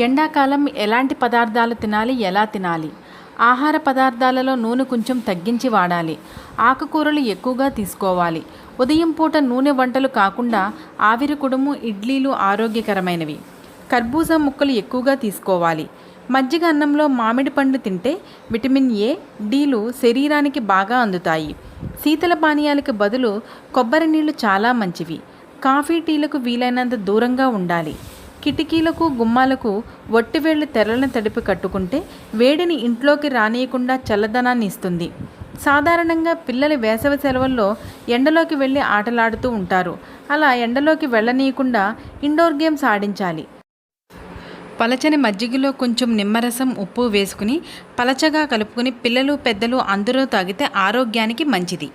ఎండాకాలం ఎలాంటి పదార్థాలు తినాలి, ఎలా తినాలి? ఆహార పదార్థాలలో నూనె కొంచెం తగ్గించి వాడాలి. ఆకుకూరలు ఎక్కువగా తీసుకోవాలి. ఉదయం పూట నూనె వంటలు కాకుండా ఆవిరి కుడుము, ఇడ్లీలు ఆరోగ్యకరమైనవి. కర్బూజా ముక్కలు ఎక్కువగా తీసుకోవాలి. మజ్జిగ అన్నంలో మామిడి పండు తింటే విటమిన్ ఏ, డీలు శరీరానికి బాగా అందుతాయి. శీతల పానీయాలకు బదులు కొబ్బరి నీళ్లు చాలా మంచివి. కాఫీ, టీలకు వీలైనంత దూరంగా ఉండాలి. కిటికీలకు, గుమ్మాలకు వట్టివేళ్లు తెరలను తడిపి కట్టుకుంటే వేడిని ఇంట్లోకి రానియకుండా చల్లదనాన్ని ఇస్తుంది. సాధారణంగా పిల్లలు వేసవి సెలవుల్లో ఎండలోకి వెళ్ళి ఆటలాడుతూ ఉంటారు. అలా ఎండలోకి వెళ్ళనీయకుండా ఇండోర్ గేమ్స్ ఆడించాలి. పలచని మజ్జిగలో కొంచెం నిమ్మరసం, ఉప్పు వేసుకుని పలచగా కలుపుకుని పిల్లలు, పెద్దలు అందరూ తాగితే ఆరోగ్యానికి మంచిది.